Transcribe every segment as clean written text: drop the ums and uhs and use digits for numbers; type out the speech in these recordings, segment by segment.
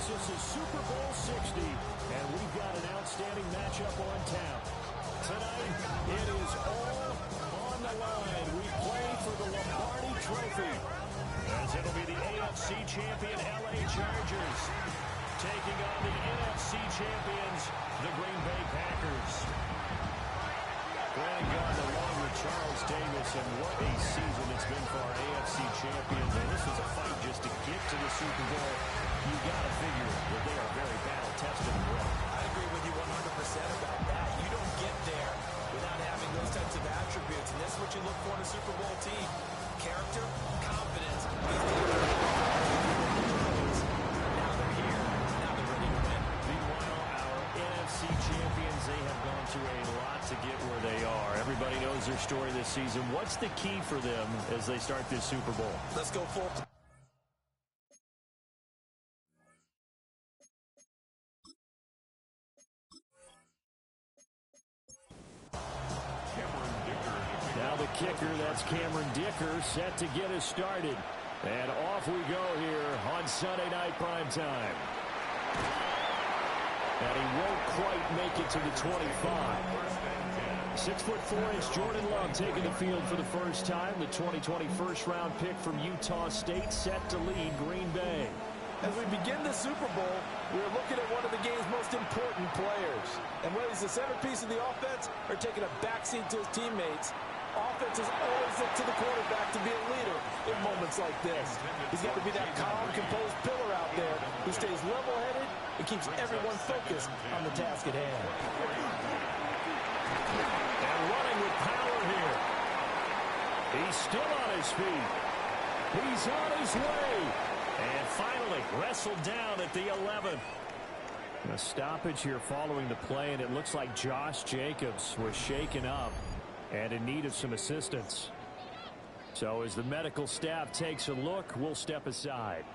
This is Super Bowl 60, and we've got an outstanding matchup on tap. Tonight, it is all on the line. We play for the Lombardi Trophy, as it'll be the AFC champion LA Chargers taking on the NFC champions, the Green Bay Packers. Brandon Gaunt along with Charles Davis, and what a season it's been for our AFC champions. And this was a fight just to get to the Super Bowl. You got to figure that they are very battle-tested and ready. I agree with you 100% about that. You don't get there without having those types of attributes, and that's what you look for in a Super Bowl team. Character, confidence. Now they're here. Now they're ready to win. Meanwhile, our NFC champions, they have gone through a lot to get where they are. Everybody knows their story this season. What's the key for them as they start this Super Bowl? Let's go full. Now the kicker, that's Cameron Dicker, set to get us started. And off we go here on Sunday Night Primetime. And he won't quite make it to the 25. 6'4" Jordan Love taking the field for the first time. The 2020 first-round pick from Utah State set to lead Green Bay. As we begin the Super Bowl, we're looking at one of the game's most important players. And whether he's the centerpiece of the offense or taking a backseat to his teammates, offenses always look to the quarterback to be a leader in moments like this. He's got to be that calm, composed pillar out there who stays level-headed and keeps everyone focused on the task at hand. And running with power here. He's still on his feet. He's on his way. And finally wrestled down at the 11. A stoppage here following the play, and it looks like Josh Jacobs was shaken up and in need of some assistance. So as the medical staff takes a look, we'll step aside.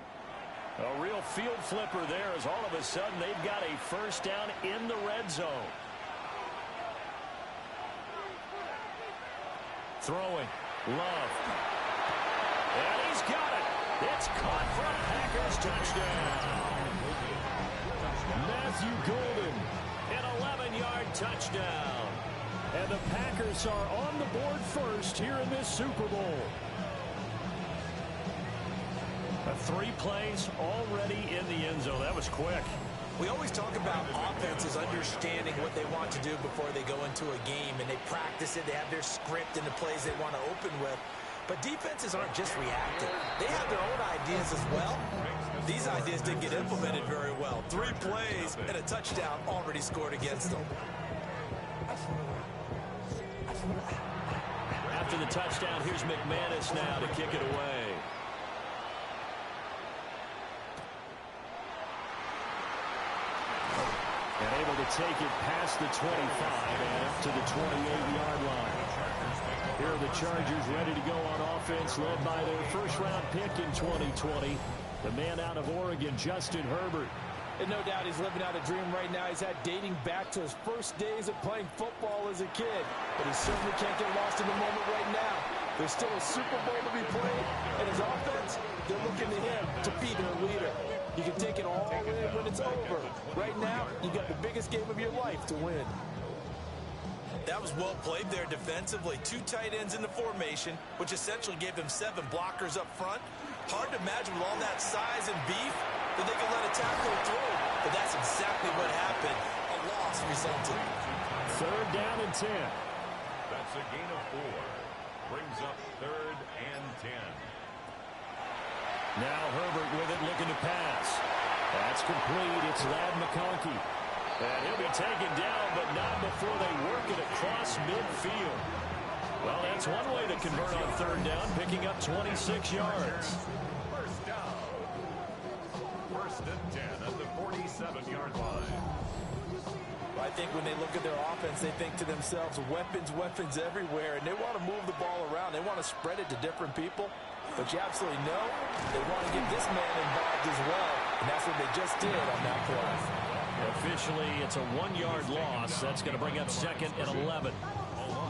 A real field flipper there, as all of a sudden they've got a first down in the red zone. Throwing. Love. And he's got it. It's caught for a Packers touchdown. Matthew Golden, an 11-yard touchdown. And the Packers are on the board first here in this Super Bowl. 3 plays already in the end zone. That was quick. We always talk about offenses understanding what they want to do before they go into a game, and they practice it. They have their script and the plays they want to open with. But defenses aren't just reacting. They have their own ideas as well. These ideas didn't get implemented very well. 3 plays and a touchdown already scored against them. After the touchdown, here's McManus now to kick it away. And able to take it past the 25 and up to the 28-yard line. Here are the Chargers ready to go on offense, led by their first-round pick in 2020, the man out of Oregon, Justin Herbert. And no doubt he's living out a dream right now. He's had dating back to his first days of playing football as a kid. But he certainly can't get lost in the moment right now. There's still a Super Bowl to be played, and his offense, they're looking to him to be their leader. You can take it all in when it's over. Right now, you got the biggest game of your life to win. That was well played there defensively. 2 tight ends in the formation, which essentially gave them 7 blockers up front. Hard to imagine with all that size and beef that they could let a tackle through. But that's exactly what happened. A loss resulted. 3rd down and 10. That's a gain of 4. Brings up 3rd and 10. Now Herbert with it, looking to pass. That's complete. It's Ladd McConkey. And he'll be taken down, but not before they work it across midfield. Well, that's one way to convert on 3rd down, picking up 26 yards. First down. 1st and 10 at the 47-yard line. I think when they look at their offense, they think to themselves, weapons everywhere, and they want to move the ball around. They want to spread it to different people. But you absolutely know they want to get this man involved as well, and that's what they just did on that play. Officially, it's a 1-yard loss. That's going to bring up 2nd and 11.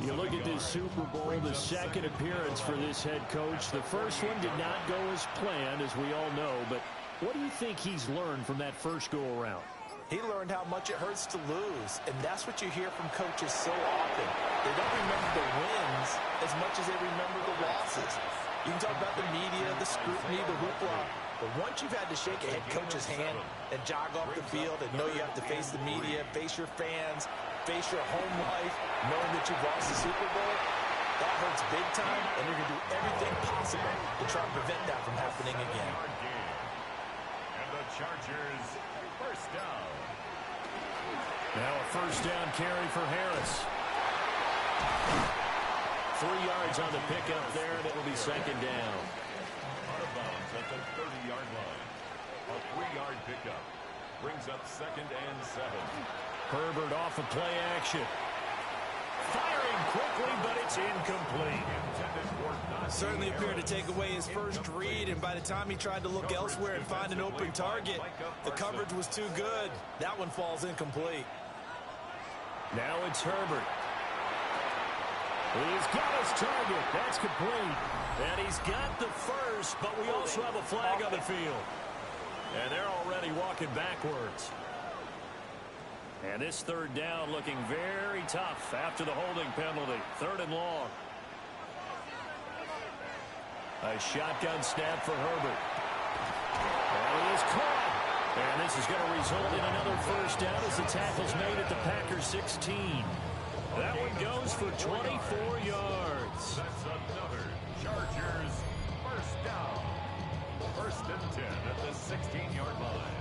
You look at this Super Bowl, the 2nd appearance for this head coach. The first one did not go as planned, as we all know, but What do you think he's learned from that first go-around? He learned how much it hurts to lose, and that's what you hear from coaches so often. They don't remember the wins as much as they remember the losses. You can talk about the media, the scrutiny, the hoopla, but once you've had to shake a head coach's hand and jog off the field and know you have to face the media, face your fans, face your home life, knowing that you've lost the Super Bowl, that hurts big time, and you're going to do everything possible to try to prevent that from happening again. And the Chargers, first down. Now a first down carry for Harris. 3 yards on the pickup there, and it will be second down. Out of bounds at the 30-yard line. A 3-yard pickup brings up 2nd and 7. Herbert off of play action. Firing quickly, but it's incomplete. Certainly appeared to take away his first read, and by the time he tried to look elsewhere and find an open target, the coverage was too good. That one falls incomplete. Now it's Herbert. He's got his target. That's complete. And he's got the first, but we also have a flag on the field. And they're already walking backwards. And this third down looking very tough after the holding penalty. 3rd and long. A shotgun snap for Herbert. And he is caught. And this is going to result in another first down as the tackle's made at the Packers 16. That one goes for 24 yards. That's another Chargers first down. 1st and 10 at the 16-yard line.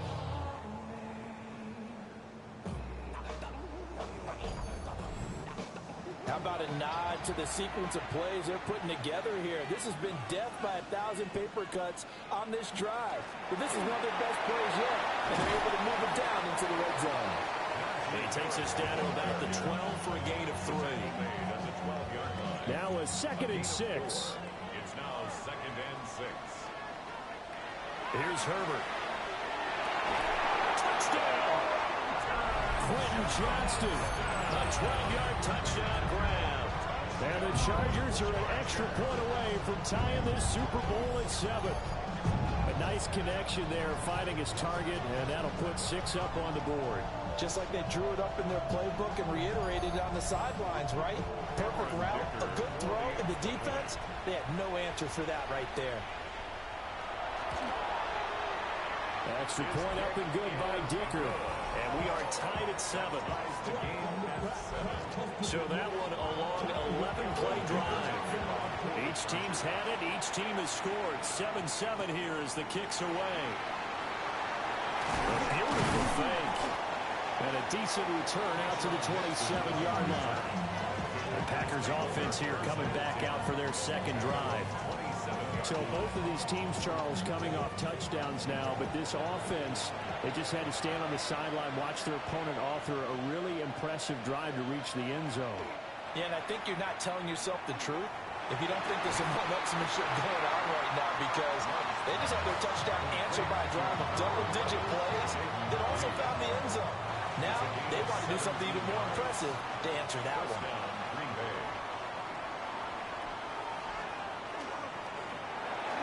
How about a nod to the sequence of plays they're putting together here? This has been death by 1,000 paper cuts on this drive. But this is one of their best plays yet, and they're able to move it down into the red zone. He takes us down to about the 12 for a gain of 3. At the 12-yard line. Now a 2nd and 6. It's now 2nd and 6. Here's Herbert. Touchdown! Quentin Johnston. A 12-yard touchdown grab. And the Chargers are an extra point away from tying this Super Bowl at 7. A nice connection there, finding his target, and that'll put 6 up on the board. Just like they drew it up in their playbook and reiterated it on the sidelines, right? Perfect route, a good throw, and the defense, they had no answer for that right there. Extra point up and good by Dicker. And we are tied at 7. So that one a long 11-play drive. Each team's had it. Each team has scored. 7-7 here as the kick's away. A beautiful fake. And a decent return out to the 27-yard line. The Packers offense here coming back out for their second drive. So both of these teams, Charles, coming off touchdowns now, but this offense, they just had to stand on the sideline, watch their opponent author a really impressive drive to reach the end zone. Yeah, and I think you're not telling yourself the truth if you don't think there's some one-upsmanship going on right now, because they just had their touchdown answered by a drive of double-digit plays that also found the end zone. Now, they want to do something even more impressive to answer that one.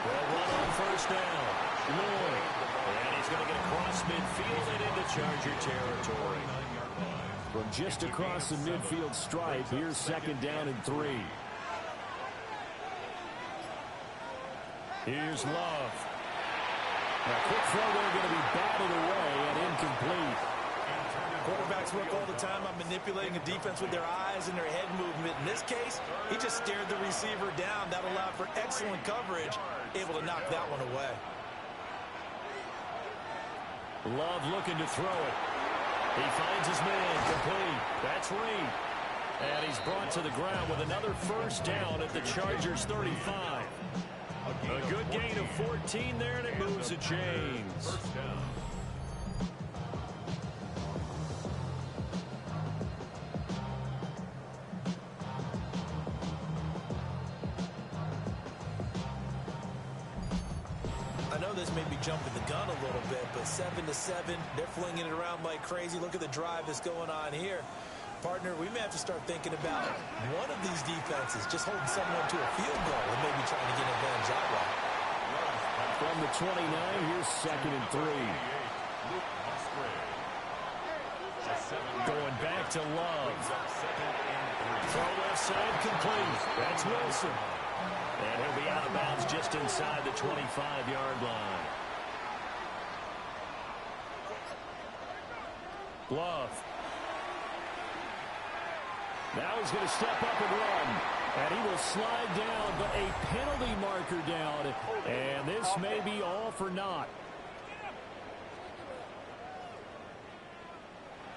Well, run on first down. Lloyd. And he's going to get across midfield and into Charger territory. From just across the midfield stripe, here's 2nd down and 3. Here's Love. A quick throw there going to be batted away and incomplete. Quarterbacks work all the time on manipulating a defense with their eyes and their head movement. In this case, he just stared the receiver down. That allowed for excellent coverage, able to knock that one away. Love looking to throw it. He finds his man complete. That's Reed. And he's brought to the ground with another first down at the Chargers 35. A good gain of 14 there, and it moves the chains. First down. I know this may be jumping the gun a little bit, but 7-7, they're flinging it around like crazy. Look at the drive that's going on here. Partner, we may have to start thinking about one of these defenses just holding someone to a field goal and maybe trying to get an advantage that way. From the 29, here's 2nd and 3. Going back to Love. Throw left side complete. That's Wilson. And he'll be out of bounds just inside the 25-yard line. Love. Now he's going to step up and run. And he will slide down, but a penalty marker down. And this may be all for naught.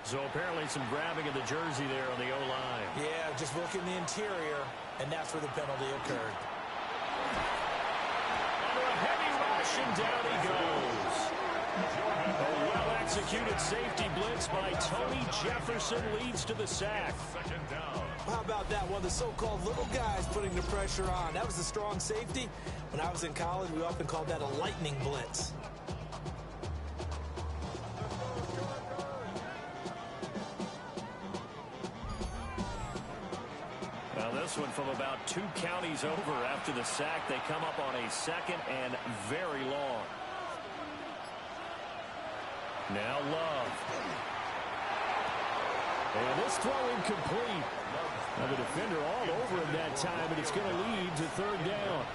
So apparently some grabbing of the jersey there on the O-line. Yeah, just look in the interior, and that's where the penalty occurred. Under a heavy rush, and down he goes. A well-executed safety blitz by Tony Jefferson leads to the sack. How about that? One of the so-called little guys putting the pressure on. That was a strong safety. When I was in college, we often called that a lightning blitz. Now this one from about 2 counties over after the sack. They come up on a 2nd and very long. Now Love. And this throw incomplete. Now the defender all over him that time, and it's going to lead to 3rd down.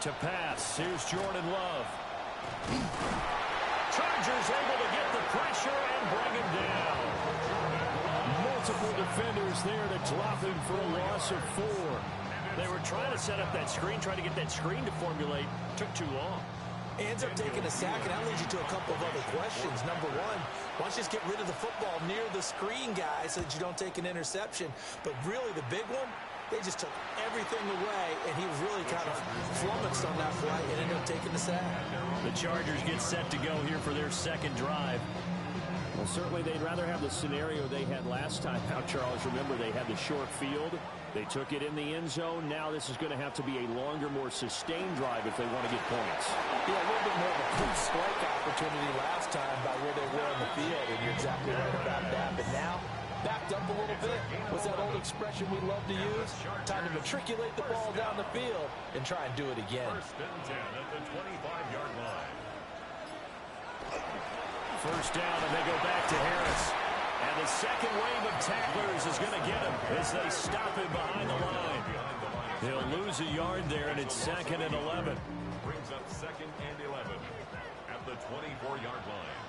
To pass, here's Jordan Love. Chargers able to get the pressure and bring him down. Multiple defenders there to drop him for a loss of 4. They were trying to set up that screen, trying to get that screen to formulate. Took too long. He ends up taking a sack, and that leads you to a couple of other questions. Number one, why don't you just get rid of the football near the screen guy so that you don't take an interception? But really, the big one, they just took everything away, and he was really kind of flummoxed on that play and ended up taking the sack. The Chargers get set to go here for their 2nd drive. Well, certainly they'd rather have the scenario they had last time out, Charles. Remember, they had the short field. They took it in the end zone. Now this is going to have to be a longer, more sustained drive if they want to get points. Yeah, a little bit more of a quick strike opportunity last time by where they were on the field, and you're exactly right about that. But now, backed up a little bit. What's that old expression we love to use? Time to matriculate the ball down the field and try and do it again. 1st and 10 at the 25-yard line. 1st down, and they go back to Harris. And the 2nd wave of tacklers is going to get him as they stop him behind the line. He'll lose a yard there, and it's 2nd and 11. Brings up 2nd and 11 at the 24-yard line.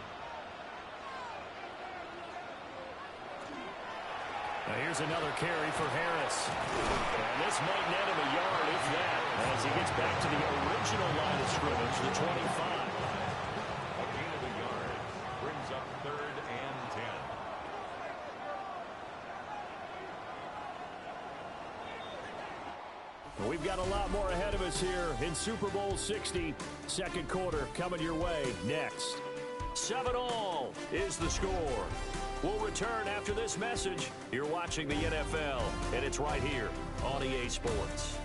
Now here's another carry for Harris. And this might net him a yard, if that, as he gets back to the original line of scrimmage, the 25. A gain of a yard brings up 3rd and 10. We've got a lot more ahead of us here in Super Bowl 60. 2nd quarter coming your way next. 7-all is the score. We'll return after this message. You're watching the NFL, and it's right here on EA Sports.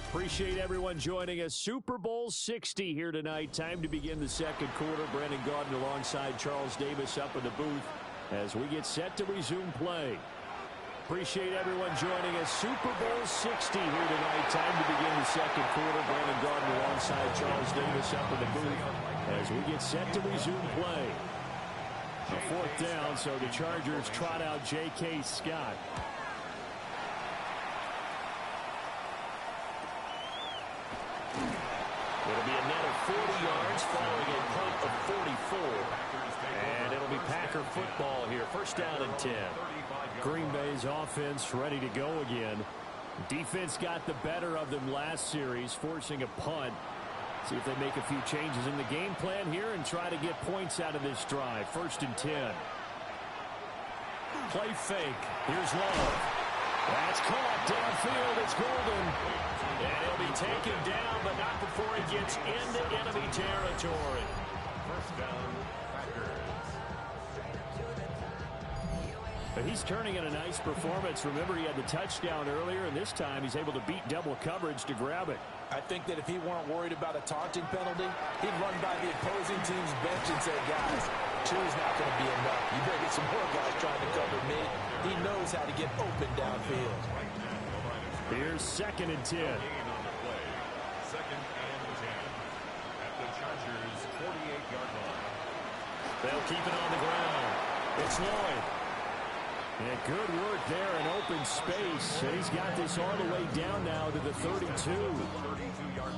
Appreciate everyone joining us. Super Bowl 60 here tonight. Time to begin the 2nd quarter. Brandon Gaudin alongside Charles Davis up in the booth as we get set to resume play. Appreciate everyone joining us. Super Bowl 60 here tonight. Time to begin the 2nd quarter. Brandon Gaudin alongside Charles Davis up in the booth as we get set to resume play. A 4th down, so the Chargers trot out J.K. Scott. It'll be a net of 40 yards following a punt of 44. And it'll be Packer football here. 1st down and 10. Green Bay's offense ready to go again. Defense got the better of them last series, forcing a punt. See if they make a few changes in the game plan here and try to get points out of this drive. 1st and 10. Play fake. Here's Love. That's caught downfield. It's Golden. And he'll be taken down, but not before he gets into enemy territory. 1st down, Packers. But he's turning in a nice performance. Remember, he had the touchdown earlier, and this time he's able to beat double coverage to grab it. I think that if he weren't worried about a taunting penalty, he'd run by the opposing team's bench and say, guys, two is not going to be enough. You better get some more guys trying to cover me. He knows how to get open downfield. Here's 2nd and 10. Second and 10 at the Chargers' 48-yard line. They'll keep it on the ground. It's Lloyd. And good work there in open space. He's got this all the way down now to the 32.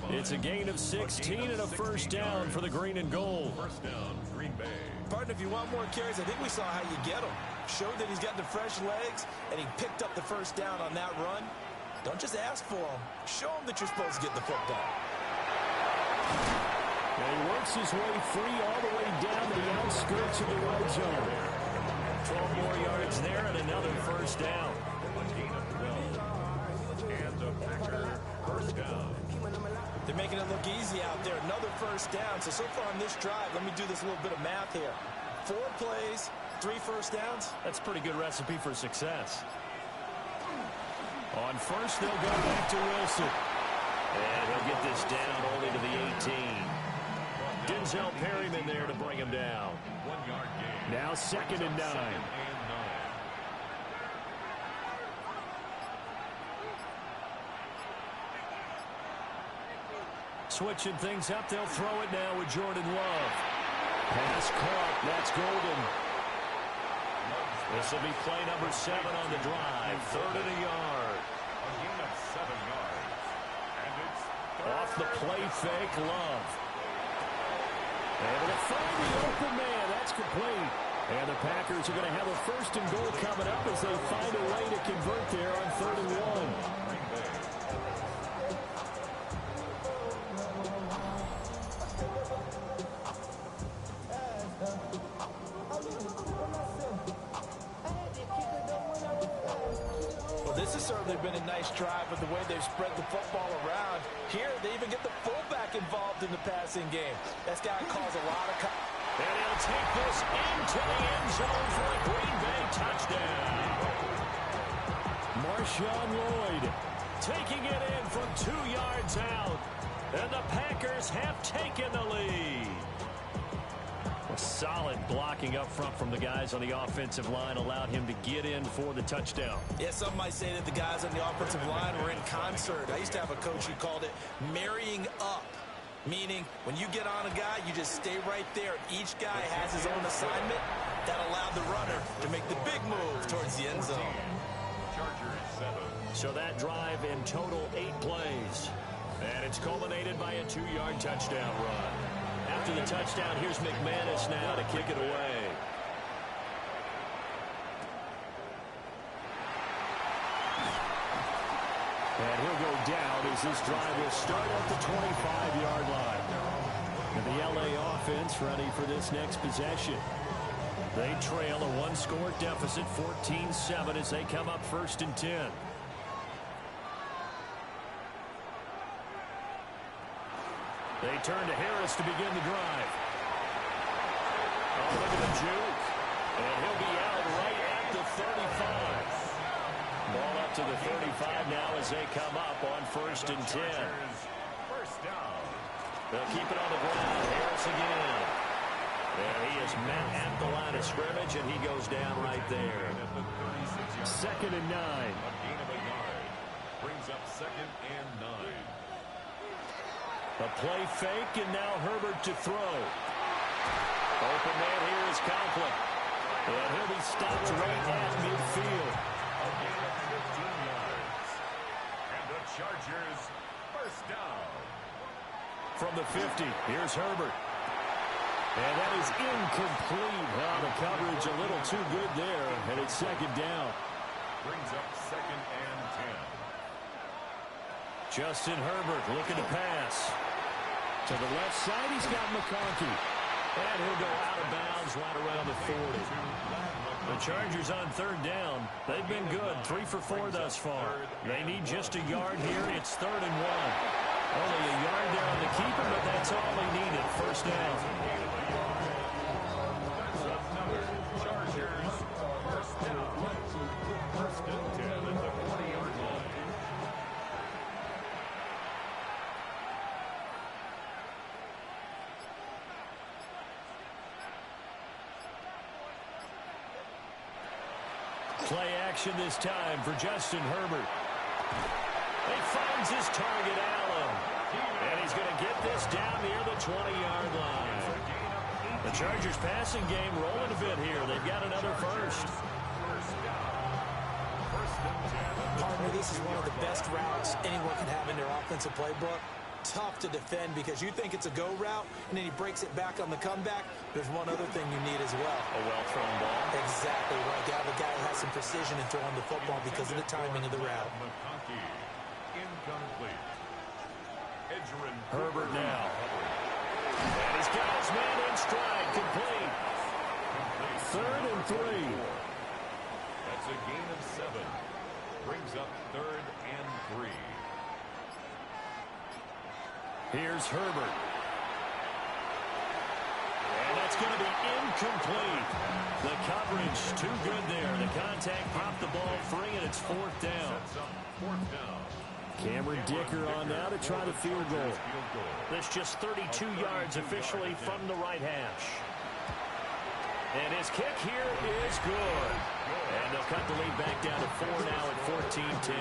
It's a gain of 16 and a first down for the green and gold. First down, Green Bay. Partner, if you want more carries, I think we saw how you get him. Showed that he's got the fresh legs, and he picked up the first down on that run. Don't just ask for him. Show him that you're supposed to get the football. And he works his way free all the way down to the outskirts of the red zone. 12 more yards there and another first down. A gain of 12. And the Packer first down. They're making it look easy out there. Another first down. So far on this drive, let me do this little bit of math here. 4 plays, 3 first downs. That's a pretty good recipe for success. On first, they'll go back to Wilson. And he'll get this down only to the 18. Denzel Perryman there to bring him down. 1 yard gain. Now 2nd and 9. Switching things up, they'll throw it now with Jordan Love. Pass caught, that's Golden. This will be play number 7 on the drive. 3rd and a yard. A gain of 7 yards. And it's Off the play fake, Love. Able to find the open man. That's complete. And the Packers are going to have a 1st and goal coming up as they find a way to convert there on 3rd and 1. This has certainly been a nice drive with the way they've spread the football around. Here, they even get the fullback involved in the passing game. That's got to cause a lot of... And he'll take this into the end zone for a Green Bay touchdown. Marshawn Lloyd taking it in from 2 yards out. And the Packers have taken the lead. A solid blocking up front from the guys on the offensive line allowed him to get in for the touchdown. Yeah, some might say that the guys on the offensive line were in concert. I used to have a coach who called it marrying up, meaning when you get on a guy, you just stay right there. Each guy has his own assignment. That allowed the runner to make the big move towards the end zone. Chargers 7. So that drive in total 8 plays. And it's culminated by a 2-yard touchdown run. After the touchdown, here's McManus now to kick it away. And he'll go down as this drive will start at the 25-yard line. And the LA offense ready for this next possession. They trail a 1-score deficit, 14-7, as they come up 1st and 10. They turn to Harris to begin the drive. Oh, look at the juke. And he'll be out right at the 35. Ball up to the 35 now as they come up on 1st and 10. First down. They'll keep it on the ground. Harris again. And he is met at the line of scrimmage, and he goes down right there. 2nd and 9. A gain of a yard. Brings up 2nd and 9. A play fake, and now Herbert to throw. Open man here is Conklin. And he'll be stopped right at midfield. A gain of 15 yards. And the Chargers first down. From the 50, here's Herbert. And that is incomplete. Well, the coverage a little too good there, and it's 2nd down. Brings up 2nd and 10. Justin Herbert looking to pass. To the left side, he's got McConkey. And he'll go out of bounds right around the 40. The Chargers on 3rd down. They've been good, 3 for 4 thus far. They need just a yard here. It's 3rd and 1. Only a yard there on the keeper, but that's all they needed. First down. Chargers first down. 1st and 10 at the 40-yard line. Play action this time for Justin Herbert. He finds his target, Allen. And he's going to get this down near the 20-yard line. The Chargers passing game rolling a bit here. They've got another first. Partner, this is one of the best routes anyone can have in their offensive playbook. Tough to defend because you think it's a go route, and then he breaks it back on the comeback. There's one other thing you need as well. A well-thrown ball. Exactly right. You have a guy who has some precision in throwing the football because of the timing of the route. Incomplete. Herbert now. And he's got his man in stride. Complete. 3rd and 3. That's a gain of 7. Brings up 3rd and 3. Here's Herbert. And that's going to be incomplete. The coverage too good there. The contact popped the ball free, and it's 4th down. Cameron Dicker on now to try the field goal. That's just 32 yards officially from the right hash. And his kick here is good. And they'll cut the lead back down to 4 now at 14-10.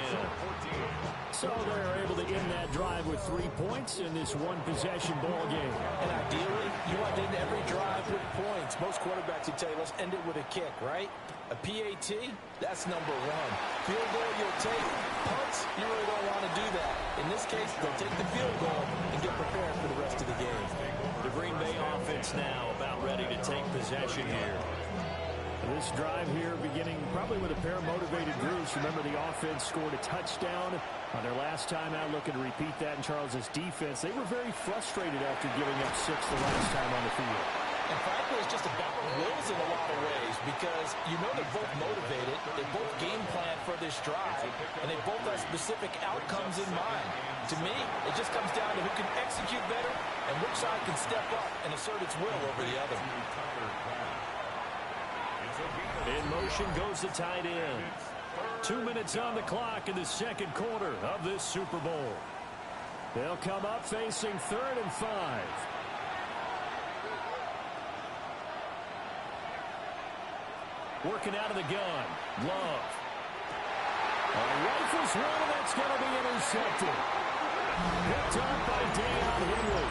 So they're able to end that drive with 3 points in this one-possession ball game. And ideally, you want to end every drive with points. Most quarterbacks would tell you, let's end it with a kick, right? A PAT, that's number 1. Field goal, you'll take. Punts, you really don't want to do that. In this case, they'll take the field goal and get prepared for the rest of the game. The Green Bay offense now about ready to take possession here. This drive here beginning probably with a pair of motivated groups. Remember, the offense scored a touchdown on their last time out, looking to repeat that in Charles' defense. They were very frustrated after giving up 6 the last time on the field. And frankly, it's just about wills in a lot of ways because you know they're both motivated. They both game plan for this drive, and they both have specific outcomes in mind. To me, it just comes down to who can execute better and which side can step up and assert its will over the other. In motion goes the tight end. 2 minutes on the clock in the second quarter of this Super Bowl. They'll come up facing 3rd and 5. Working out of the gun. Love. Rifles one, and that's going to be intercepted. Picked up by Deion Henry.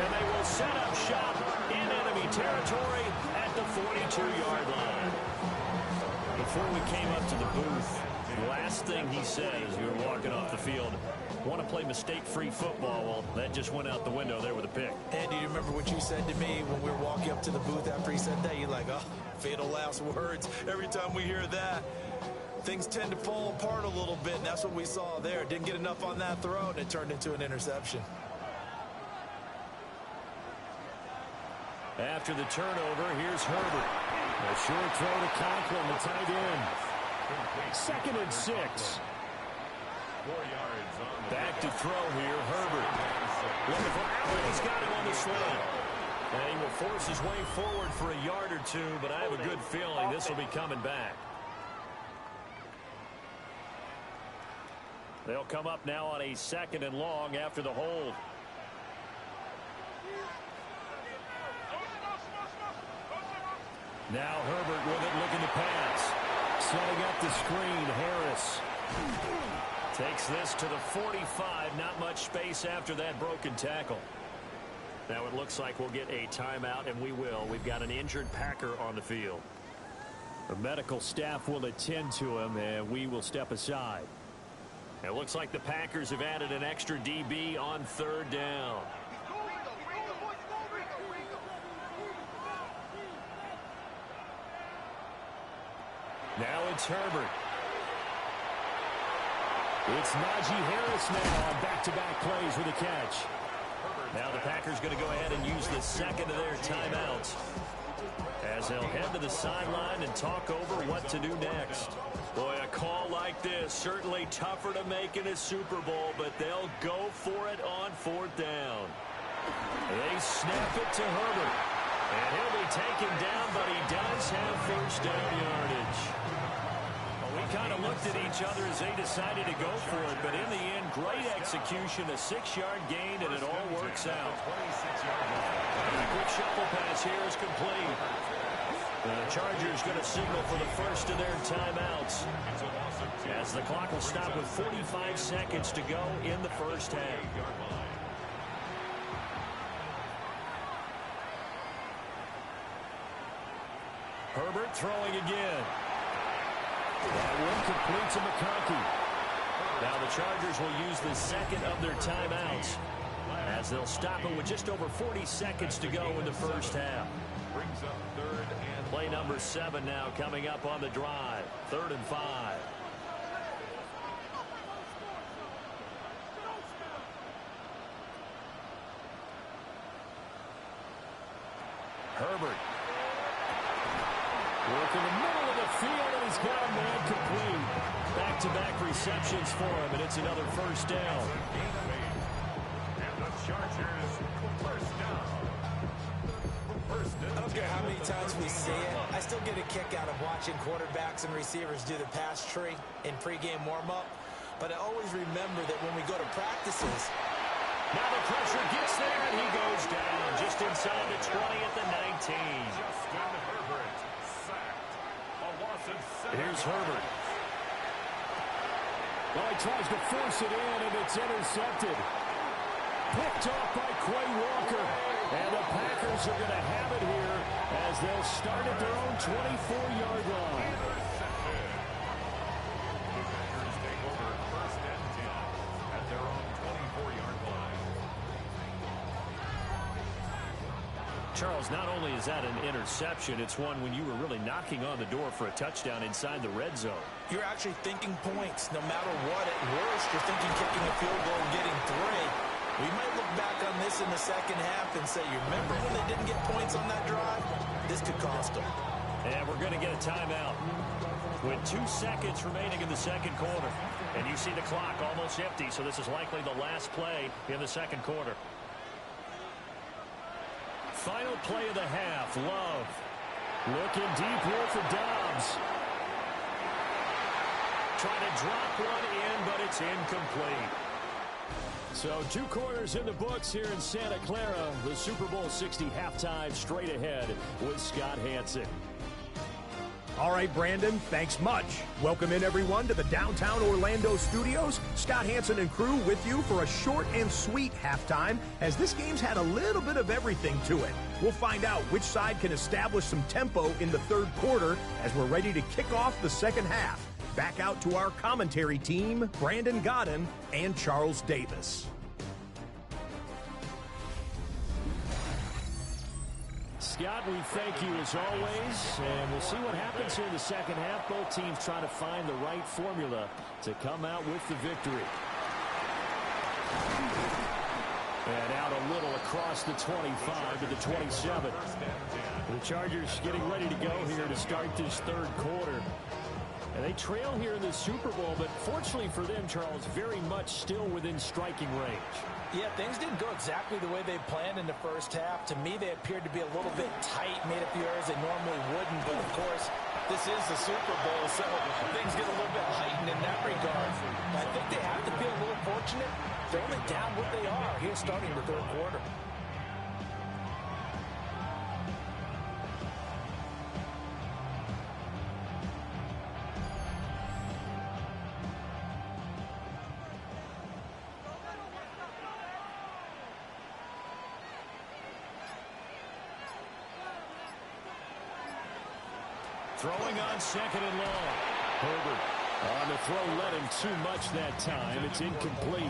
And they will set up shop in enemy territory at the 42-yard line. Before we came up to the booth, the last thing he said as we were walking off the field, want to play mistake-free football. Well, that just went out the window there with a pick. Andy, you remember what you said to me when we were walking up to the booth after he said that? You're like, oh, fatal last words. Every time we hear that, things tend to fall apart a little bit, and that's what we saw there. Didn't get enough on that throw, and it turned into an interception. After the turnover, here's Herbert. A short throw to Conklin, the tight end. 2nd and 6. 4 yards on the Back to throw here, Herbert. Looking for Allen, he's got him on the slant. And he will force his way forward for a yard or two, but I have a good feeling this will be coming back. They'll come up now on a 2nd and long after the hold. Now Herbert with it, looking to pass. Setting up the screen, Harris. Takes this to the 45. Not much space after that broken tackle. Now it looks like we'll get a timeout, and we will. We've got an injured Packer on the field. The medical staff will attend to him, and we will step aside. It looks like the Packers have added an extra DB on 3rd down. Now it's Herbert. It's Najee Harris now on back-to-back plays with a catch. Now the Packers going to go ahead and use the 2nd of their timeouts as they'll head to the sideline and talk over what to do next. Boy, a call like this, certainly tougher to make in a Super Bowl, but they'll go for it on 4th down. They snap it to Herbert. And he'll be taken down, but he does have 1st down yardage. Well, we kind of looked at each other as they decided to go for it, but in the end, great execution, a 6-yard gain, and it all works out. And the quick shuffle pass here is complete. The Chargers going to signal for the first of their timeouts, as the clock will stop with 45 seconds to go in the first half. Herbert throwing again. That one complete to McConkey. Now the Chargers will use the second of their timeouts, as they'll stop it with just over 40 seconds to go in the first half. Brings up third and Play number 7 now coming up on the drive. 3rd and 5. Herbert. Work in the middle of the field, and he's got a man complete. Back-to-back receptions for him, and it's another first down. and the Chargers first down. I don't care how many times we see it, I still get a kick out of watching quarterbacks and receivers do the pass tree in pregame warm-up. But I always remember that when we go to practices, Now the pressure gets there, and he goes down just inside the 20 at the 19. Justin Herbert sacked. A loss of 7. Here's Herbert. Well, he tries to force it in, and it's intercepted. Picked off by Quay Walker. And the Packers are going to have it here as they'll start at their own 24-yard line. The Packers take over first and 10 at their own 24-yard line. Charles, not only is that an interception, it's one when you were really knocking on the door for a touchdown inside the red zone. you're actually thinking points. No matter what, at worst, you're thinking kicking a field goal and getting 3. We might look back on this in the second half and say, you remember when they didn't get points on that drive? This could cost them. And we're going to get a timeout with 2 seconds remaining in the second quarter. And you see the clock almost empty, so this is likely the last play in the second quarter. Final play of the half. Love looking deep here for Dobbs. Trying to drop one in, but it's incomplete. So 2 quarters in the books here in Santa Clara. The Super Bowl 60 halftime straight ahead with Scott Hanson. All right, Brandon, thanks much. Welcome in, everyone, to the downtown Orlando studios. Scott Hanson and crew with you for a short and sweet halftime, as this game's had a little bit of everything to it. We'll find out which side can establish some tempo in the third quarter as we're ready to kick off the second half. Back out to our commentary team, Brandon Godden and Charles Davis. Scott, we thank you as always, and we'll see what happens here in the second half. Both teams trying to find the right formula to come out with the victory. And out a little across the 25 to the 27. The Chargers getting ready to go here to start this third quarter. And they trail here in the Super Bowl, but fortunately for them, Charles, very much still within striking range. Yeah, things didn't go exactly the way they planned in the first half. To me, they appeared to be a little bit tight, made a few errors they normally wouldn't. But, of course, this is the Super Bowl, so things get a little bit heightened in that regard. I think they have to feel a little fortunate. They're only down what they are here starting the third quarter. Throwing on second and long. Herbert on the throw, led him too much that time. It's incomplete.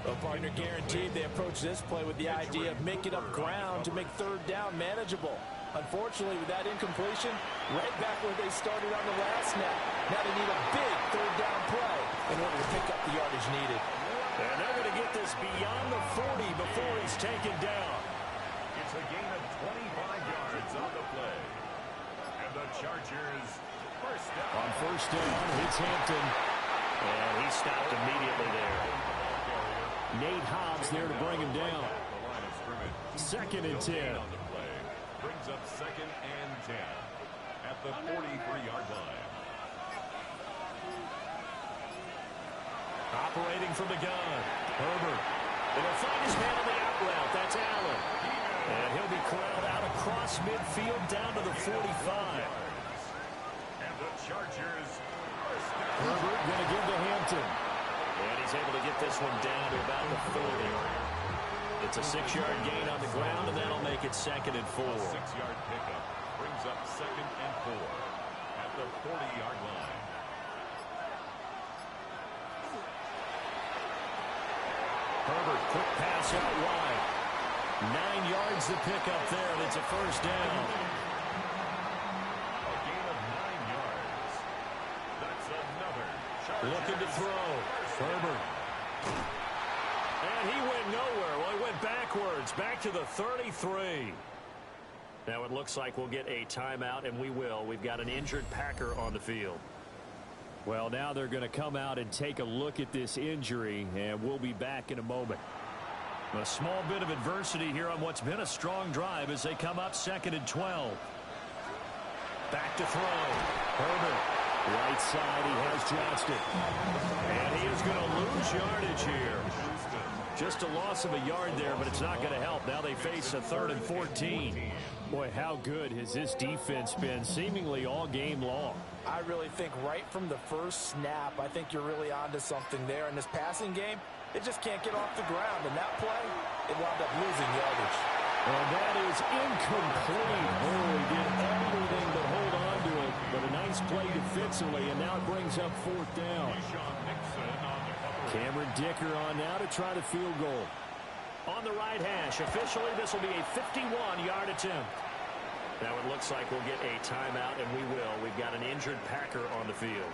A partner guaranteed they approach this play with the idea of making up ground to make third down manageable. Unfortunately, with that incompletion, right back where they started on the last snap. Now they need a big third down play in order to pick up the yardage needed. And they're going to get this beyond the 40 before he's taken down. It's a gain of 25 yards on the play. And the Chargers first down. On first down, it's Hampton. And he stopped immediately there. Nate Hobbs there to bring him down. The line of scrimmage. Second and 10. On the play. Brings up second and 10 at the 43-yard line. Operating from the gun. Herbert. And he'll find his man on the out route. That's Allen. And he'll be corralled out across midfield down to the 45. And the Chargers are Herbert going to give to Hampton. And he's able to get this one down to about the 40. It's a 6-yard gain on the ground, and that'll make it 2nd and 4. A 6-yard pickup brings up 2nd and 4 at the 40-yard line. Herbert, quick pass out wide. 9 yards to pick up there, and it's a first down. A gain of 9 yards. That's another Chargers. Looking to throw. Herbert. And he went nowhere. Well, he went backwards, back to the 33. Now it looks like we'll get a timeout, and we will. We've got an injured Packer on the field. Well, now they're going to come out and take a look at this injury, and we'll be back in a moment. A small bit of adversity here on what's been a strong drive as they come up 2nd and 12. Back to throw. Herbert. Right side, he has Johnston. And he is going to lose yardage here. Just a loss of a yard there, but it's not going to help. Now they face a 3rd and 14. Boy, how good has this defense been seemingly all game long? I really think right from the first snap, I think you're really onto something there. In this passing game, it just can't get off the ground. And that play, it wound up losing yardage. And that is incomplete. Oh, he did everything but hold on to it. But a nice play defensively, and now it brings up 4th down. Cameron Dicker on now to try the field goal. On the right hash, officially this will be a 51-yard attempt. Now it looks like we'll get a timeout, and we will. We've got an injured Packer on the field.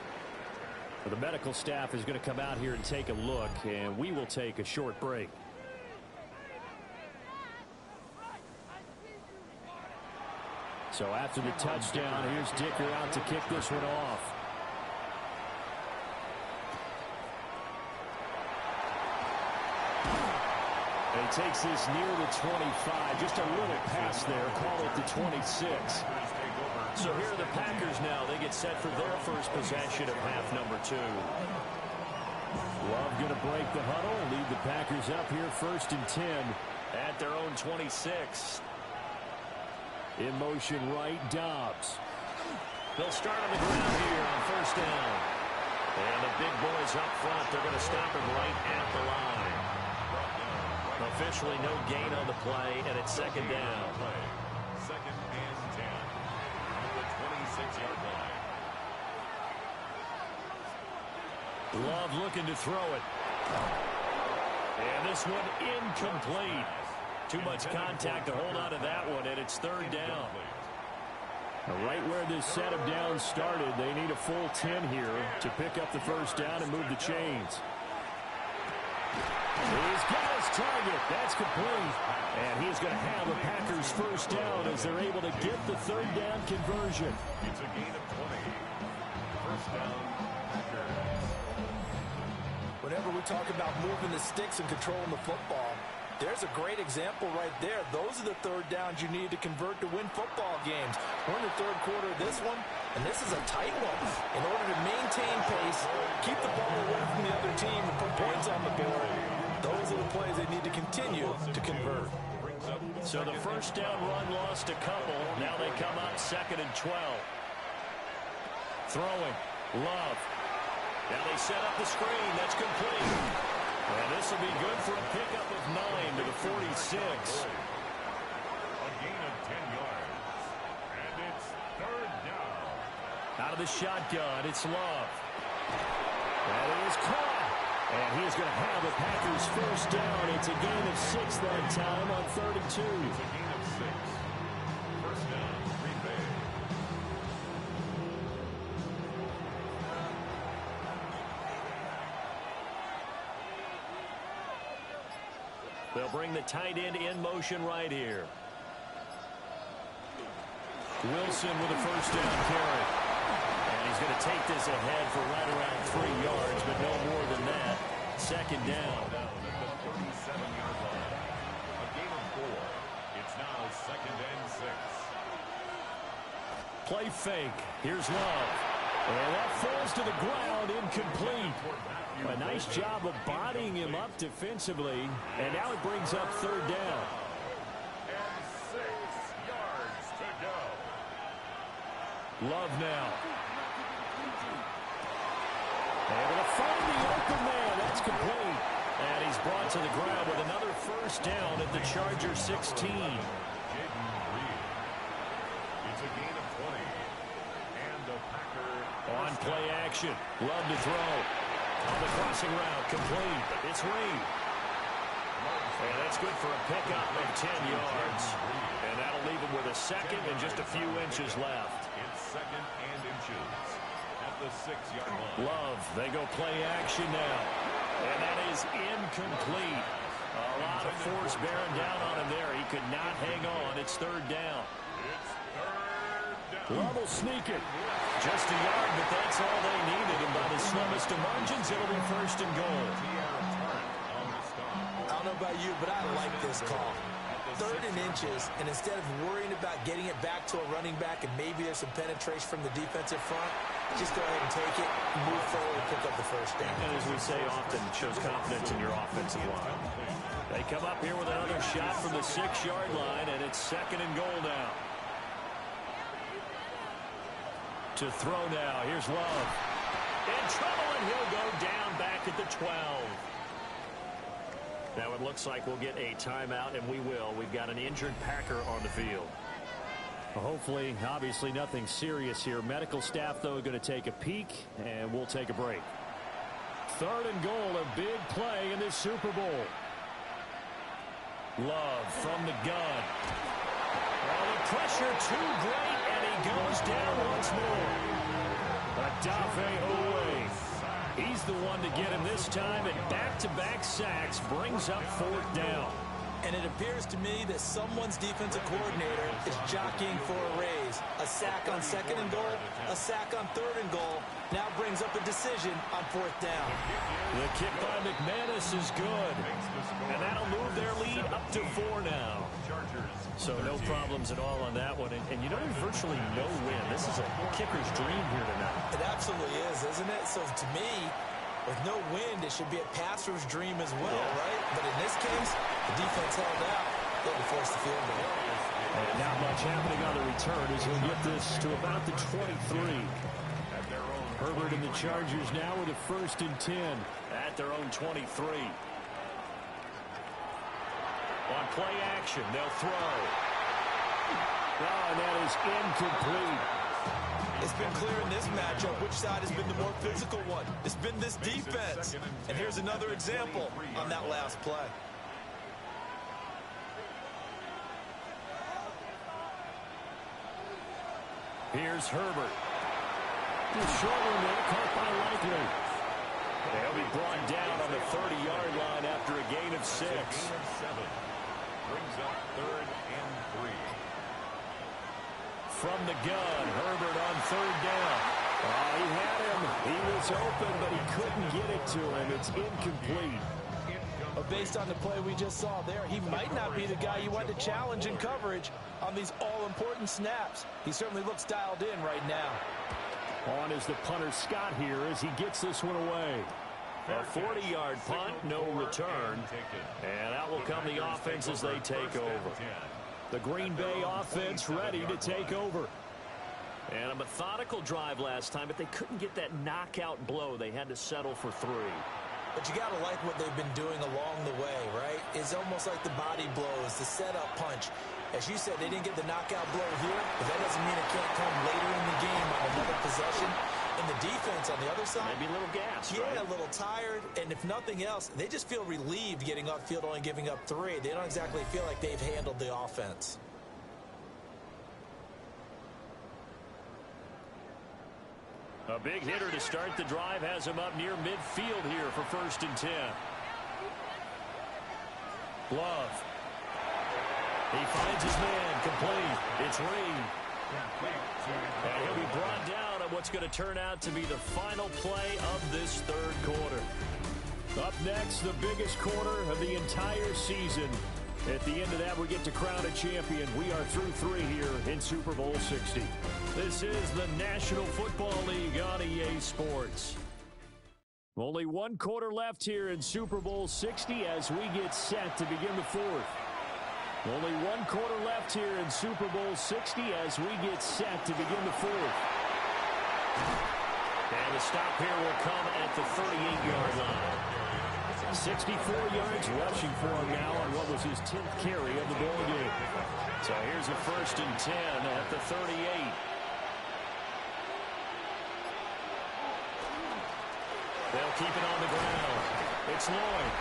The medical staff is going to come out here and take a look, and we will take a short break. So after the touchdown, here's Dicker out to kick this one off. And he takes this near the 25. Just a little pass there. Call it the 26. So here are the Packers now. They get set for their first possession of half number 2. Love going to break the huddle and lead the Packers up here 1st and 10 at their own 26. In motion right, Dobbs. They'll start on the ground here on 1st down. And the big boys up front, they're going to stop him right at the line. Officially no gain on the play, and it's 2nd down. 2nd and 10 at the 26-yard line. Love looking to throw it. And this one incomplete. Too much contact to hold on to that one, and it's 3rd down. Right where this set of downs started, they need a full 10 here to pick up the 1st down and move the chains. He's got his target. That's complete. And he's going to have the Packers 1st down as they're able to get the 3rd down conversion. It's a gain of 20. 1st down, Packers. Whenever we talk about moving the sticks and controlling the football, there's a great example right there. Those are the 3rd downs you need to convert to win football games. We're in the 3rd quarter of this one, and this is a tight one. In order to maintain pace, keep the ball away from the other team, and put points on the board, those are the plays they need to continue to convert. So the 1st down run lost a couple. Now they come up 2nd and 12. Throwing. Love. Now they set up the screen. That's complete. And this will be good for a pickup of 9 to the 46. A gain of 10 yards. And it's 3rd down. Out of the shotgun, it's Love. That is caught. And he is going to have the Packers 1st down. It's a gain of 6 that time on 3rd and 2. It's a gain of 6. 1st down, Green Bay. They'll bring the tight end in motion right here. Wilson with a 1st down carry. And he's going to take this ahead for right around 3 yards, but no more than that. 2nd down. Down at the 37-yard line. A gain of 4. It's now 2nd and 6. Play fake. Here's Love. And that falls to the ground, incomplete. A nice job of bodying him up defensively. And now it brings up 3rd down. And Love now. Able to find the open man. That's complete. And he's brought to the ground with another first down at the Chargers 16. It's a gain of 20. And the Packer on play action. Love to throw. On the crossing route, complete. It's Reed. And that's good for a pickup of 10 yards. And that'll leave him with a second and just a few inches left. It's second and inches at the 6-yard line. Love, they go play action now. And that is incomplete. A lot of force bearing down on him there. He could not hang on. It's third down. It's third down. Love will sneak it. Just a yard, but that's all they needed. And by the slimmest of margins, it'll be first and goal. I don't know about you, but I like this call. Third and inches, and instead of worrying about getting it back to a running back and maybe there's some penetration from the defensive front, just go ahead and take it, move forward, and pick up the first down. And as we say often, it shows confidence in your offensive line. They come up here with another shot from the 6-yard line, and it's second and goal now. To throw now, here's Love. In trouble, and he'll go down back at the 12. Now it looks like we'll get a timeout, and we will. We've got an injured Packer on the field. Well, hopefully, obviously nothing serious here. Medical staff, though, are going to take a peek, and we'll take a break. Third and goal, a big play in this Super Bowl. Love from the gun. Well, the pressure too great, and he goes down once more. Adafe Owe. He's the one to get him this time, and back-to-back sacks brings up fourth down. And it appears to me that someone's defensive coordinator is jockeying for a raise. A sack on second and goal, a sack on third and goal, now brings up a decision on fourth down. The kick by McManus is good, and that'll move their lead up to 4 now. So no problems at all on that one. And you know, there's virtually no win. This is a kicker's dream here tonight. It absolutely is, isn't it? So to me, with no wind, it should be a passer's dream as well, right? But in this case, the defense held out. They'll be forced to field goal. And not much happening on the return as he'll get this to about the 23. Herbert and the Chargers now with a first and 10 at their own 23. On play action, they'll throw. Oh, and that is incomplete. It's been clear in this matchup which side has been the more physical one. It's been this defense. And here's another example on that last play. Here's Herbert. The short one there, caught by Likely. They'll be brought down on the 30-yard line after a gain of 6. Brings up third and 3. From the gun, Herbert on third down. Oh, he had him. He was open, but he couldn't get it to him. It's incomplete. But based on the play we just saw there, he might not be the guy you want to challenge in coverage on these all-important snaps. He certainly looks dialed in right now. On is the punter Scott here as he gets this one away. A 40-yard punt, no return. And out will come the offense as they take over. The Green Bay offense ready to take over. And a methodical drive last time, but they couldn't get that knockout blow. They had to settle for 3. But you got to like what they've been doing along the way, right? It's almost like the body blows, the setup punch. As you said, they didn't get the knockout blow here, but that doesn't mean it can't come later in the game on another possession. And the defense on the other side, maybe a little gas, yeah, right? A little tired. And if nothing else, they just feel relieved getting upfield, only giving up 3. They don't exactly feel like they've handled the offense. A big hitter to start the drive has him up near midfield here for first and 10. Love. He finds his man, complete. It's Reed. And he'll be brought down at what's going to turn out to be the final play of this third quarter. Up next, the biggest quarter of the entire season. At the end of that, we get to crown a champion. We are through 3 here in Super Bowl 60. This is the National Football League on EA Sports. Only 1 quarter left here in Super Bowl 60 as we get set to begin the 4th. Only one quarter left here in Super Bowl 60 as we get set to begin the fourth. And the stop here will come at the 38-yard line. 64 yards rushing for him now on what was his 10th carry of the ball game. So here's a 1st and 10 at the 38. They'll keep it on the ground. It's Lloyd.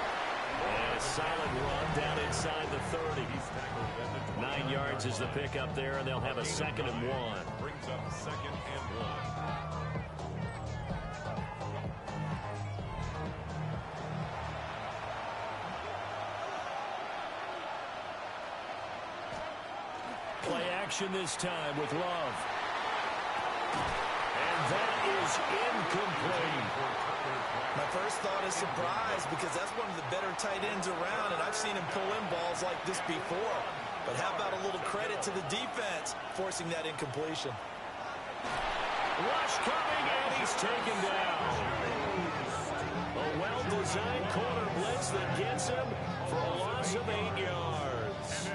And a solid run down inside the 30. 9 yards is the pickup there, and they'll have a 2nd and 1. Brings up 2nd and 1. Play action this time with Love. And that is incomplete. My first thought is surprise because that's one of the better tight ends around, and I've seen him pull in balls like this before. But how about a little credit to the defense forcing that incompletion? Rush coming, and he's taken down. A well-designed corner blitz that gets him for a loss of 8 yards.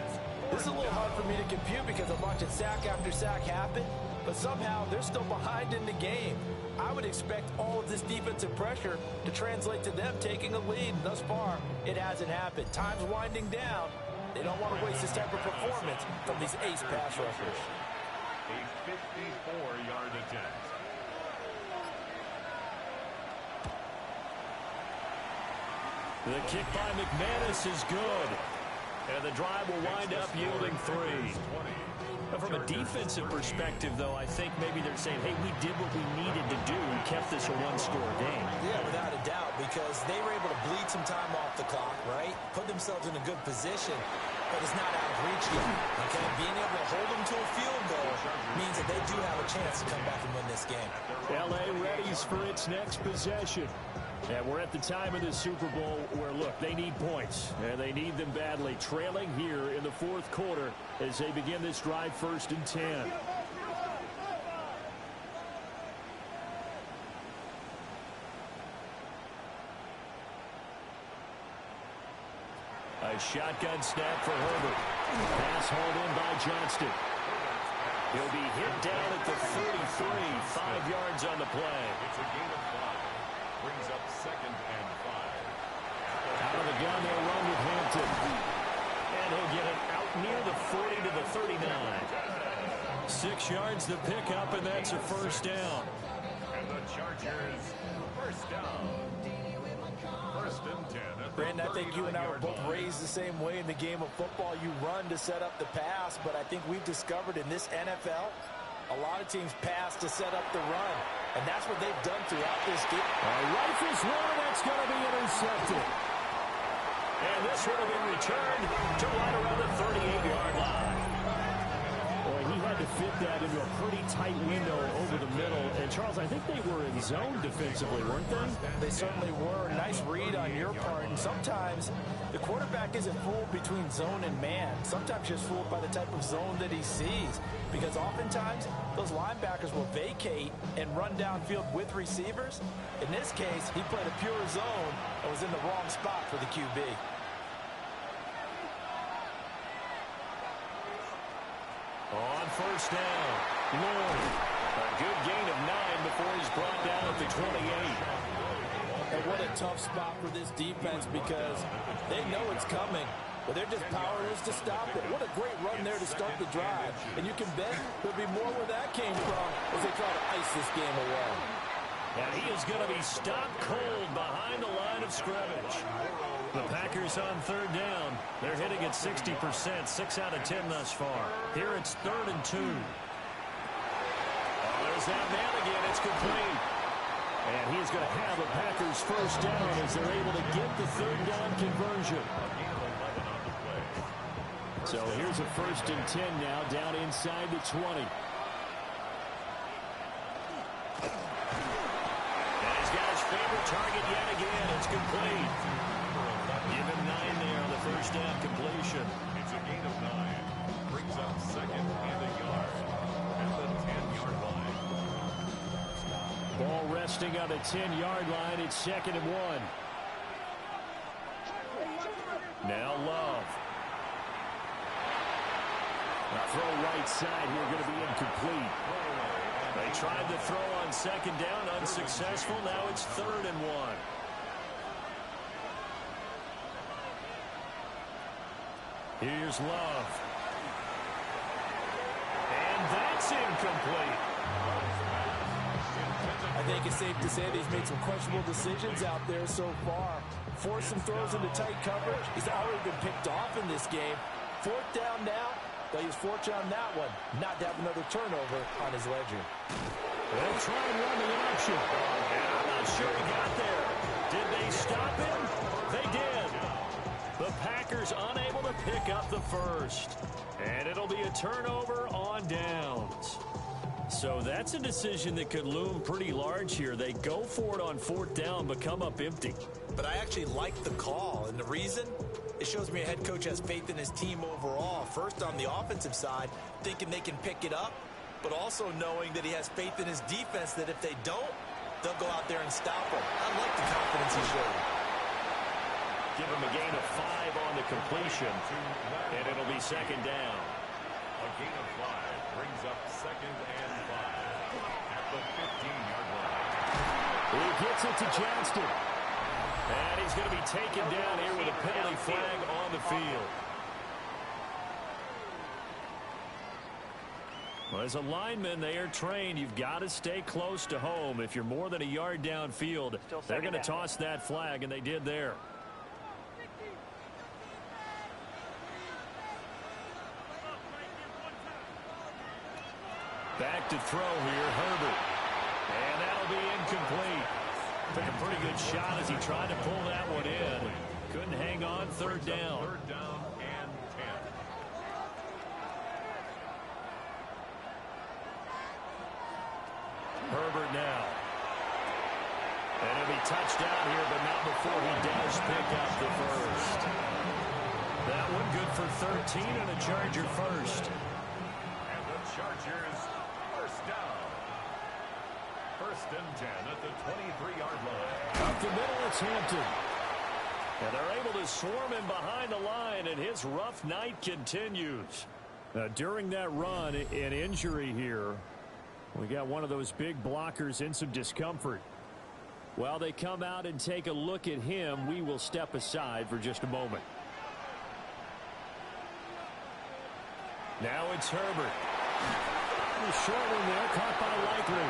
This is a little hard for me to compute because I'm watching sack after sack happen, but somehow they're still behind in the game. I would expect all of this defensive pressure to translate to them taking a lead. And thus far, it hasn't happened. Time's winding down. They don't want to waste this type of performance from these ace pass rushers. A 54-yard attempt. The kick by McManus is good. And the drive will wind up yielding 3. But from a defensive perspective, though, I think maybe they're saying, hey, we did what we needed to do and kept this a one-score game. Yeah, without a doubt, because they were able to bleed some time off the clock, right? Put themselves in a good position, but it's not out of reach yet, okay? Being able to hold them to a field goal means that they do have a chance to come back and win this game. L.A. readies for its next possession. And we're at the time of the Super Bowl where, look, they need points, and they need them badly. Trailing here in the fourth quarter as they begin this drive, 1st and 10. A shotgun snap for Herbert. Pass hauled in by Johnston. He'll be hit down at the 33, 5 yards on the play. It's a gain of 5. Brings up 2nd and 5. Out of the gun, they'll run with Hampton. And he'll get it out near the 40 to the 39. 6 yards the pickup, and that's a 1st down. And the Chargers, 1st down. 1st and 10 at the Brandon, I think you and I were 39-yard both line. raised the same way in the game of football. You run to set up the pass, but I think we've discovered in this NFL, a lot of teams pass to set up the run. And that's what they've done throughout this game. Rifles one, that's going to be intercepted. And this one will be returned to right around the 38-yard line. Boy, he had to fit that into a pretty tight window over the middle. And, Charles, I think they were in zone defensively, weren't they? They certainly were. Nice read on your part. And sometimes the quarterback isn't fooled between zone and man. Sometimes just fooled by the type of zone that he sees. Because oftentimes, those linebackers will vacate and run downfield with receivers. In this case, he played a pure zone and was in the wrong spot for the QB. On 1st down, Lloyd. A good gain of 9 before he's brought down at the 28. And what a tough spot for this defense because they know it's coming, but they're just powerless to stop it. What a great run there to start the drive. And you can bet there'll be more where that came from as they try to ice this game away. And he is going to be stopped cold behind the line of scrimmage. The Packers on 3rd down. They're hitting at 60%, 6 out of 10 thus far. Here it's 3rd and 2. There's that man again. It's complete. And he's going to have a Packers 1st down as they're able to get the 3rd down conversion. So here's a 1st and 10 now down inside the 20. And he's got his favorite target yet again. It's complete. Give him 9 there on the 1st down completion. It's a gain of 9. Brings up 2nd and a yard at the 10-yard line. Ball resting on the 10-yard line. It's 2nd and 1. Now Love. Throw right side here, going to be incomplete. They tried to throw on second down, unsuccessful. Now it's 3rd and 1. Here's Love. And that's incomplete. I think it's safe to say that he's made some questionable decisions out there so far. Forced some throws into tight coverage. He's already been picked off in this game. 4th down now. But he's fortunate on that one, not to have another turnover on his ledger. They'll try and run the option. And I'm not sure he got there. Did they stop him? They did. The Packers unable to pick up the first. And it'll be a turnover on downs. So that's a decision that could loom pretty large here. They go for it on 4th down, but come up empty. But I actually like the call, and the reason? It shows me a head coach has faith in his team overall. First, on the offensive side, thinking they can pick it up, but also knowing that he has faith in his defense that if they don't, they'll go out there and stop them. I like the confidence he showed. Give him a gain of 5 on the completion, and it'll be 2nd down. A gain of 5 brings up 2nd and 5 at the 15-yard line. He gets it to Johnston. And he's going to be taken down here with a penalty flag on the field. Well, as a lineman, they are trained. You've got to stay close to home. If you're more than a yard downfield, they're going to toss that flag, and they did there. Back to throw here, Herbert. And that'll be incomplete. Took a pretty good shot as he tried to pull that one in. Couldn't hang on. 3rd down. 3rd down and 10. Herbert now. And it'll be touchdown here, but not before he does pick up the first. That one good for 13 and a Charger first. And the Chargers first down. 1st and 10 at the 23-yard line. Up the middle, it's Hampton. And they're able to swarm him behind the line, and his rough night continues. During that run, an injury here. We got one of those big blockers in some discomfort. While they come out and take a look at him, we will step aside for just a moment. Now it's Herbert. Short one there, caught by Likely.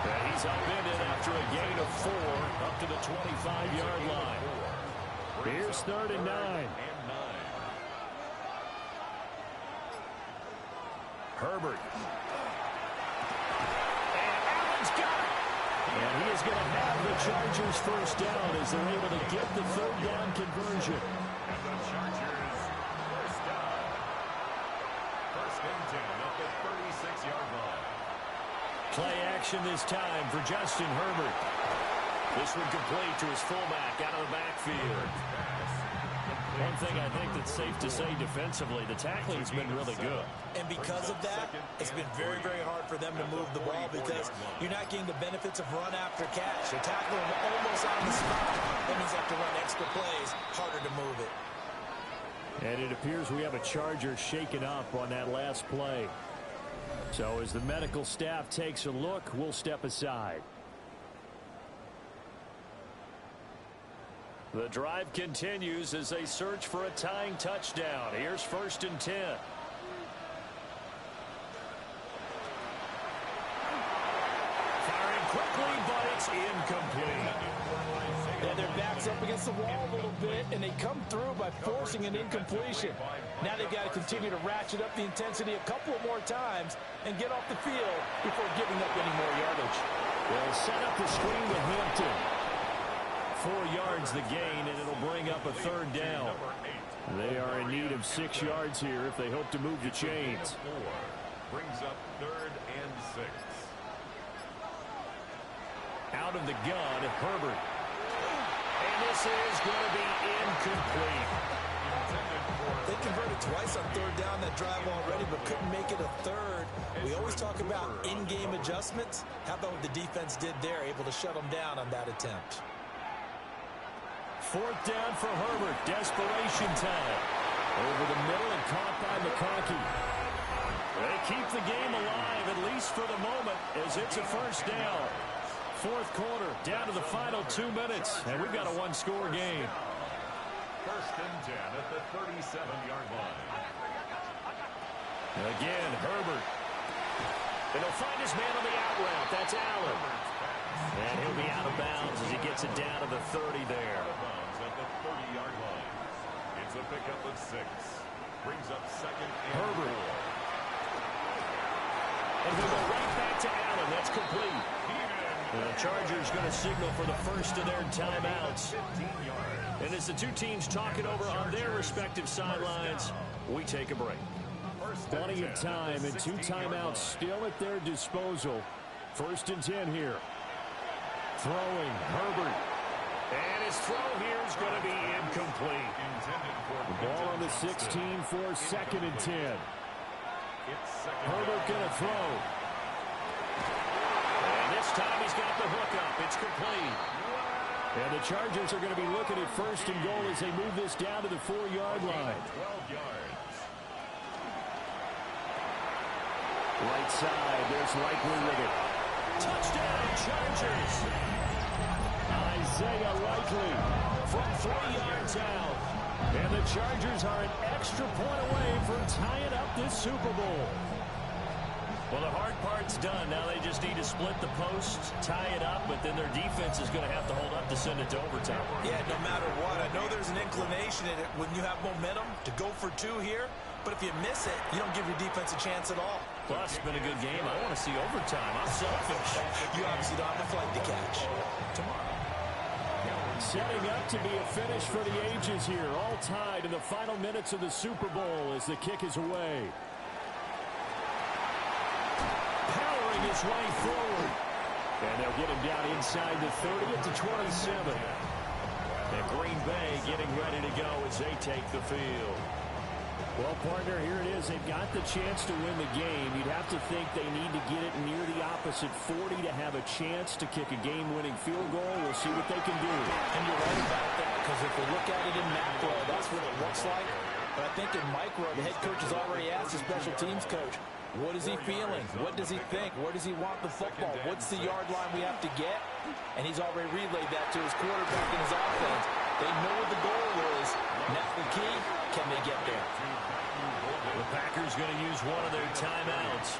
And he's upended after a gain of 4 up to the 25-yard line. Here's 3rd and 9. Herbert. And Allen's got it. And he is going to have the Chargers first down as they're able to get the 3rd down conversion. And the Chargers first down. 1st and 10 at the 36-yard line. Play action this time for Justin Herbert. This one complete to his fullback out of the backfield. One thing I think that's safe to say defensively, the tackling has been really good. And because of that, it's been very, very hard for them to move the ball because you're not getting the benefits of run after catch. You're tackling them almost on the spot. That means you have to run extra plays, harder to move it. And it appears we have a Charger shaken up on that last play. So as the medical staff takes a look, we'll step aside. The drive continues as they search for a tying touchdown. Here's 1st and 10. Firing quickly, but it's incomplete. Yeah, their back's up against the wall a little bit, and they come through by forcing an incompletion. Now they've got to continue to ratchet up the intensity a couple more times and get off the field before giving up any more yardage. They'll set up the screen with Hampton. 4 yards the gain, and it'll bring up a 3rd down. They are in need of 6 yards here if they hope to move the chains. Brings up 3rd and 6. Out of the gun, Herbert. And this is going to be incomplete. They converted twice on 3rd down that drive already, but couldn't make it a 3rd. We always talk about in-game adjustments. How about what the defense did there, able to shut them down on that attempt? 4th down for Herbert. Desperation time. Over the middle and caught by McConkey. They keep the game alive, at least for the moment, as it's a first down. Fourth quarter, down to the final 2 minutes, and we've got a one-score game. First and 10 at the 37-yard line. Again, Herbert. And he'll find his man on the out route. That's Allen. And he'll be out of bounds as he gets it down to the 30 there. Out of bounds at the 30-yard line. It's a pickup of 6. Brings up second and Herbert. 4. And he'll go right back to Allen. That's complete. And the Chargers going to signal for the first of their timeouts. 15 yards. And as the two teams talk it over on their respective sidelines, we take a break. Plenty of time and 2 timeouts still at their disposal. First and 10 here. Throwing, Herbert. And his throw here is going to be incomplete. The ball on the 16 for second and 10. Herbert going to throw. And this time he's got the hook up. It's complete. And the Chargers are going to be looking at first and goal as they move this down to the 4-yard line. 12 yards. Right side, there's Likely with it. Touchdown, Chargers! Isaiah Likely from 3 yards out. And the Chargers are an extra point away from tying up this Super Bowl. Well, the hard part's done. Now they just need to split the post, tie it up, but then their defense is going to have to hold up to send it to overtime. Yeah, no matter what. I know there's an inclination in it when you have momentum to go for 2 here, but if you miss it, you don't give your defense a chance at all. Plus, it's been a good game. I want to see overtime. I'm selfish. You obviously don't have a flight to catch. Tomorrow. Setting up to be a finish for the ages here. All tied in the final minutes of the Super Bowl as the kick is away. Powering his way forward. And they'll get him down inside the 30 to 27. And Green Bay getting ready to go as they take the field. Well, partner, here it is. They've got the chance to win the game. You'd have to think they need to get it near the opposite 40 to have a chance to kick a game-winning field goal. We'll see what they can do. And you're right about that, because if we look at it in macro, that's what it looks like. But I think in micro, the head coach has already asked the special teams coach, what is he feeling? What does he think? Where does he want the football? What's the yard line we have to get? And he's already relayed that to his quarterback and his offense. They know what the goal is. Now the key, can they get there? The Packers going to use one of their timeouts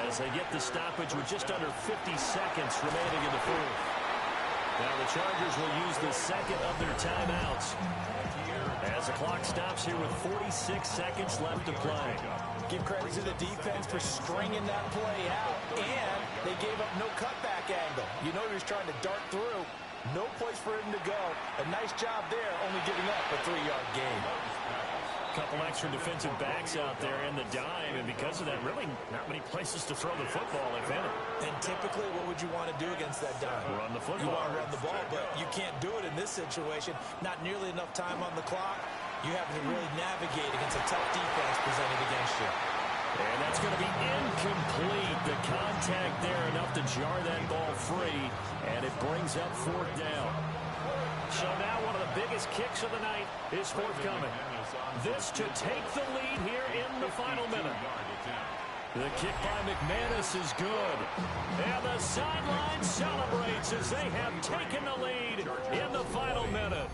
as they get the stoppage with just under 50 seconds remaining in the fourth. Now the Chargers will use the second of their timeouts as the clock stops here with 46 seconds left to play. Give credit to the defense for stringing that play out, and they gave up no cutback angle. You know he was trying to dart through. No place for him to go. A nice job there, only giving up a 3-yard gain. Couple extra defensive backs out there in the dime, and because of that, really not many places to throw the football, if any. And typically, what would you want to do against that dime? Run the football. You want to run the ball, but you can't do it in this situation. Not nearly enough time on the clock. You have to really navigate against a tough defense presented against you. And that's going to be incomplete. The contact there enough to jar that ball free, and it brings up 4th down. So now one of the biggest kicks of the night is forthcoming. This to take the lead here in the final minute. The kick by McManus is good. And the sideline celebrates as they have taken the lead in the final minute.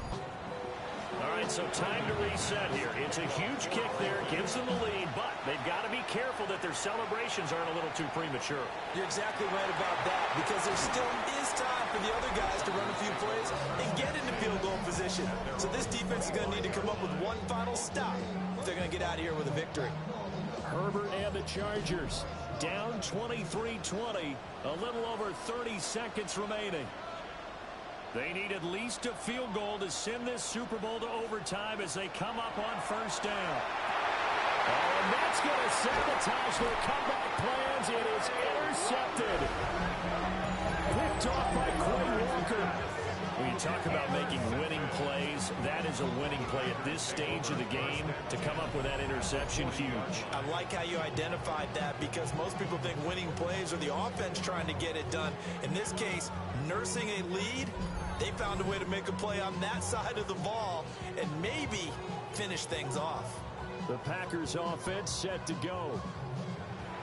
All right, so time to reset here. It's a huge kick there, gives them the lead, but they've got to be careful that their celebrations aren't a little too premature. You're exactly right about that, because there still is time for the other guys to run a few plays and get into field goal position. So this defense is going to need to come up with one final stop if they're going to get out of here with a victory. Herbert and the Chargers down 23-20, a little over 30 seconds remaining. They need at least a field goal to send this Super Bowl to overtime as they come up on 1st down. And that's going to sabotage their comeback plans. It is intercepted. Picked off by Quay Walker. When you talk about making winning plays, that is a winning play at this stage of the game. To come up with that interception, huge. I like how you identified that, because most people think winning plays are the offense trying to get it done. In this case, nursing a lead, they found a way to make a play on that side of the ball and maybe finish things off. The Packers offense set to go.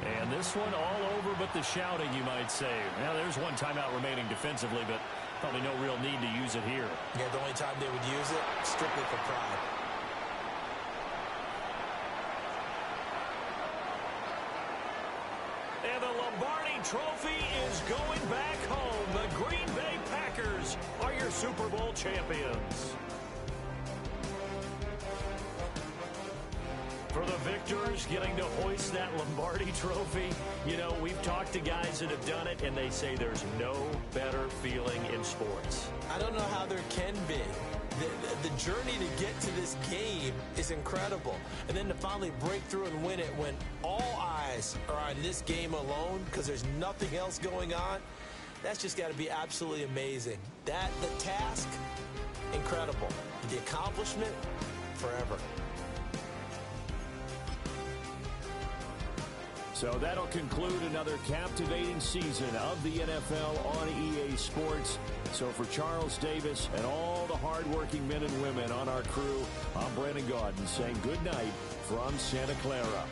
And this one all over but the shouting, you might say. Now, there's one timeout remaining defensively, but probably no real need to use it here. Yeah, the only time they would use it, strictly for pride. And the Lombardi Trophy is going back home. The Green Bay Packers are your Super Bowl champions. For the victors getting to hoist that Lombardi Trophy, you know, we've talked to guys that have done it, and they say there's no better feeling in sports. I don't know how there can be. The journey to get to this game is incredible. And then to finally break through and win it when all eyes are on this game alone because there's nothing else going on, that's just got to be absolutely amazing. The task, incredible. The accomplishment, forever. So that'll conclude another captivating season of the NFL on EA Sports. So for Charles Davis and all the hardworking men and women on our crew, I'm Brandon Gaudin saying good night from Santa Clara.